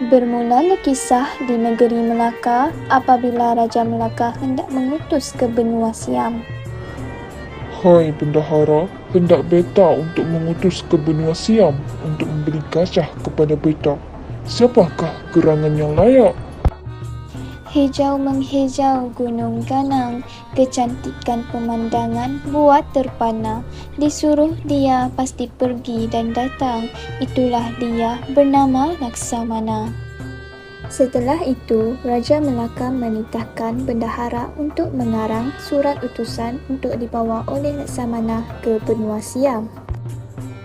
Bermula kisah di negeri Melaka apabila Raja Melaka hendak mengutus ke benua Siam. Hai bendahara, hendak beta untuk mengutus ke benua Siam untuk memberi gajah kepada beta. Siapakah gerangan yang layak? Hijau menghijau gunung ganang, kecantikan pemandangan buat terpana. Disuruh dia pasti pergi dan datang, itulah dia bernama Laksamana. Setelah itu, Raja Melaka menitahkan bendahara untuk mengarang surat utusan untuk dibawa oleh Laksamana ke benua Siam.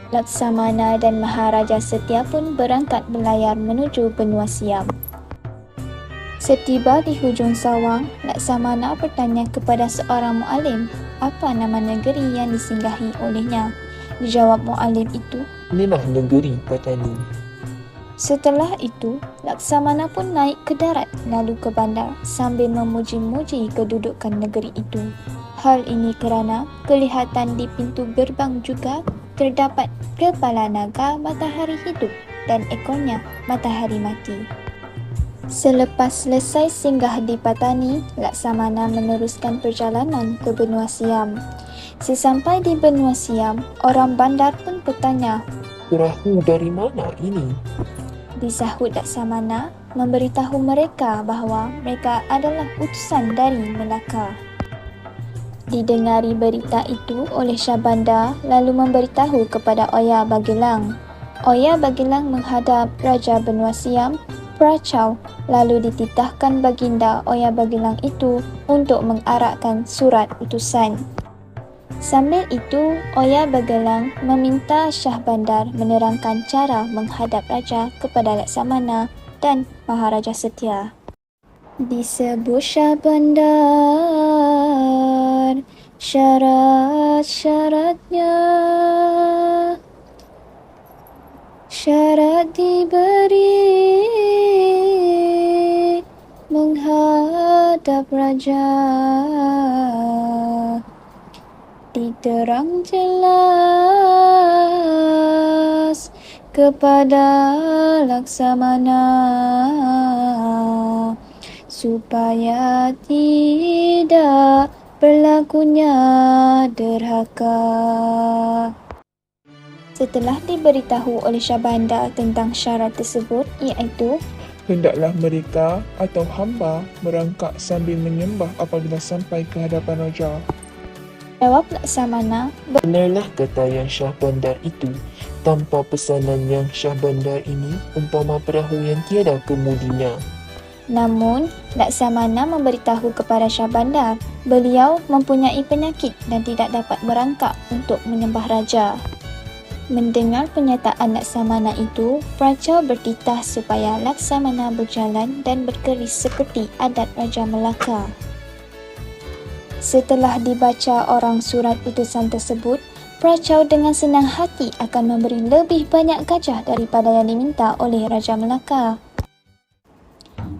Laksamana dan Maharaja Setia pun berangkat berlayar menuju benua Siam. Setiba di hujung sawang, Laksamana bertanya kepada seorang mu'alim, apa nama negeri yang disinggahi olehnya. Dijawab mu'alim itu, Inilah negeri Patani. setelah itu, Laksamana pun naik ke darat lalu ke bandar sambil memuji-muji kedudukan negeri itu. Hal ini kerana kelihatan di pintu gerbang juga terdapat kepala naga matahari hidup dan ekornya matahari mati. Selepas selesai singgah di Patani, Laksamana meneruskan perjalanan ke benua Siam. Sesampai di benua Siam, orang bandar pun bertanya, Perahu dari mana ini? disahut Laksamana memberitahu mereka bahawa mereka adalah utusan dari Melaka. Didengari berita itu oleh Syahbandar lalu memberitahu kepada Oya Bagilang. Oya Bagilang menghadap Raja benua Siam, Prachau, lalu dititahkan baginda Oya Bagilang itu untuk mengarakkan surat utusan. Sambil itu, Oya Bagilang meminta Syahbandar menerangkan cara menghadap Raja kepada Laksamana dan Maharaja Setia. Disebut Syahbandar syarat-syaratnya, syarat diberi menghadap Raja, diterang jelas kepada Laksamana supaya tidak berlakunya derhaka. Setelah diberitahu oleh Syahbandar tentang syarat tersebut, iaitu Hendaklah mereka atau hamba merangkak sambil menyembah apabila sampai ke hadapan Raja. jawab Laksamana, Benarlah kata yang Syahbandar itu. Tanpa pesanan yang Syahbandar ini, umpama perahu yang tiada kemudinya. namun Laksamana memberitahu kepada Syahbandar, beliau mempunyai penyakit dan tidak dapat merangkak untuk menyembah Raja. Mendengar pernyataan Laksamana itu, Prachau bertitah supaya Laksamana berjalan dan berkeris seperti adat Raja Melaka. Setelah dibaca orang surat utusan tersebut, Prachau dengan senang hati akan memberi lebih banyak gajah daripada yang diminta oleh Raja Melaka.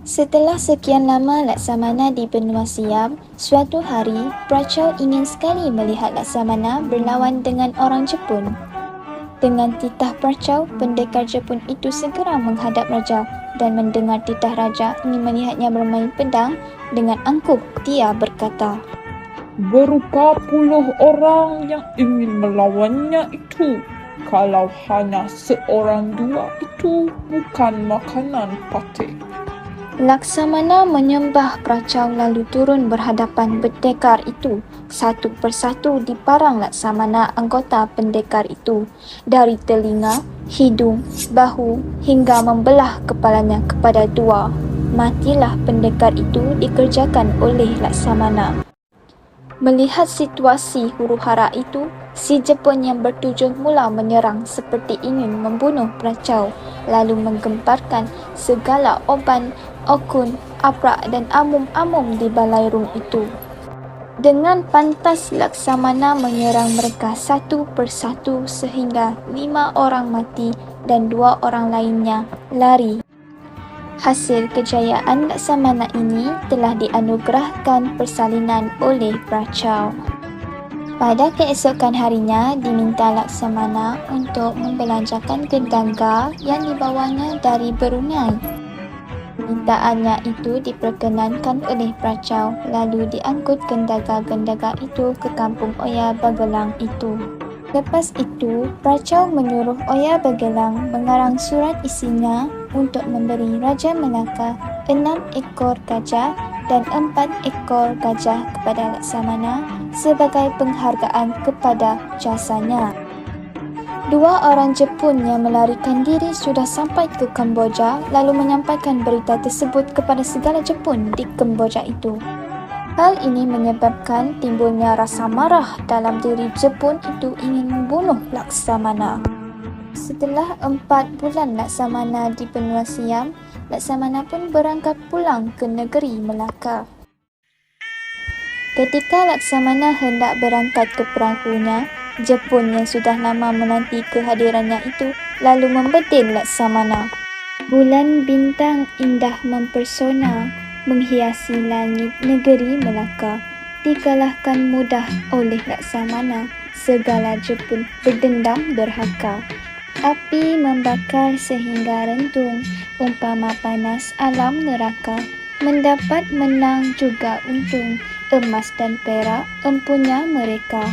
Setelah sekian lama Laksamana di benua Siam, suatu hari Prachau ingin sekali melihat Laksamana berlawan dengan orang Jepun. Dengan titah Prachau, pendekar Jepun itu segera menghadap Raja dan mendengar titah Raja ingin melihatnya bermain pedang, dengan angkuh dia berkata, Berapa puluh orang yang ingin melawannya itu. Kalau hanya seorang dua itu bukan makanan patih. Laksamana menyembah Prachau lalu turun berhadapan pendekar itu. Satu persatu diparang Laksamana anggota pendekar itu, dari telinga, hidung, bahu hingga membelah kepalanya kepada dua. Matilah pendekar itu dikerjakan oleh Laksamana. Melihat situasi huru-hara itu, si Jepun yang bertujuh mula menyerang seperti ingin membunuh Prachau, lalu menggemparkan segala oban, okun, aprak dan amum-amum di balairung itu. Dengan pantas Laksamana menyerang mereka satu persatu sehingga 5 orang mati dan 2 orang lainnya lari. Hasil kejayaan Laksamana ini telah dianugerahkan persalinan oleh Prachau. Pada keesokan harinya, diminta Laksamana untuk membelanjakan gedangga yang dibawanya dari Brunei. Mintaannya itu diperkenankan oleh Pracau, lalu diangkut gendaga-gendaga itu ke kampung Oya Bagelang itu. Lepas itu, Pracau menyuruh Oya Bagelang mengarang surat isinya untuk memberi Raja Melaka 6 ekor gajah dan 4 ekor gajah kepada Laksamana sebagai penghargaan kepada jasanya. 2 orang Jepun yang melarikan diri sudah sampai ke Kemboja lalu menyampaikan berita tersebut kepada segala Jepun di Kemboja itu. Hal ini menyebabkan timbulnya rasa marah dalam diri Jepun itu ingin membunuh Laksamana. Setelah 4 bulan Laksamana di benua Siam, Laksamana pun berangkat pulang ke negeri Melaka. Ketika Laksamana hendak berangkat ke perahunya, Jepun yang sudah lama menanti kehadirannya itu lalu membedil Laksamana. Bulan bintang indah mempesona menghiasi langit negeri Melaka. Dikalahkan mudah oleh Laksamana, segala Jepun berdendam derhaka. Api membakar sehingga rentung, umpama panas alam neraka. Mendapat menang juga untung, emas dan perak empunya mereka.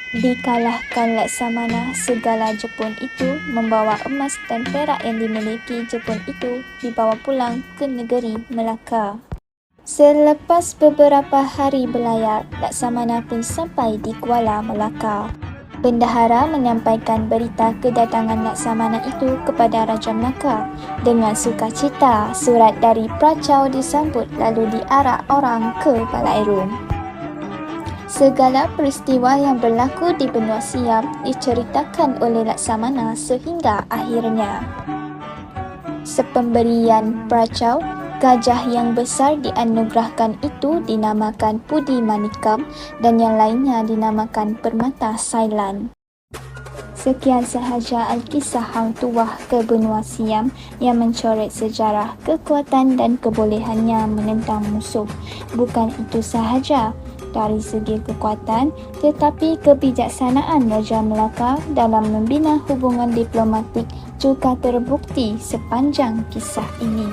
Dikalahkan Laksamana, segala Jepun itu membawa emas dan perak yang dimiliki Jepun itu dibawa pulang ke negeri Melaka. Selepas beberapa hari berlayar, Laksamana pun sampai di Kuala Melaka. Bendahara menyampaikan berita kedatangan Laksamana itu kepada Raja Melaka. Dengan sukacita, surat dari Pracau disambut lalu diarak orang ke Balairum. Segala peristiwa yang berlaku di benua Siam diceritakan oleh Laksamana sehingga akhirnya sepemberian Pracau, gajah yang besar dianugerahkan itu dinamakan Pudi Manikam dan yang lainnya dinamakan Permata Sailan. Sekian sahaja Alkisah Hang Tuah ke benua Siam yang mencoret sejarah kekuatan dan kebolehannya menentang musuh. Bukan itu sahaja dari segi kekuatan, tetapi kebijaksanaan Raja Melaka dalam membina hubungan diplomatik juga terbukti sepanjang kisah ini.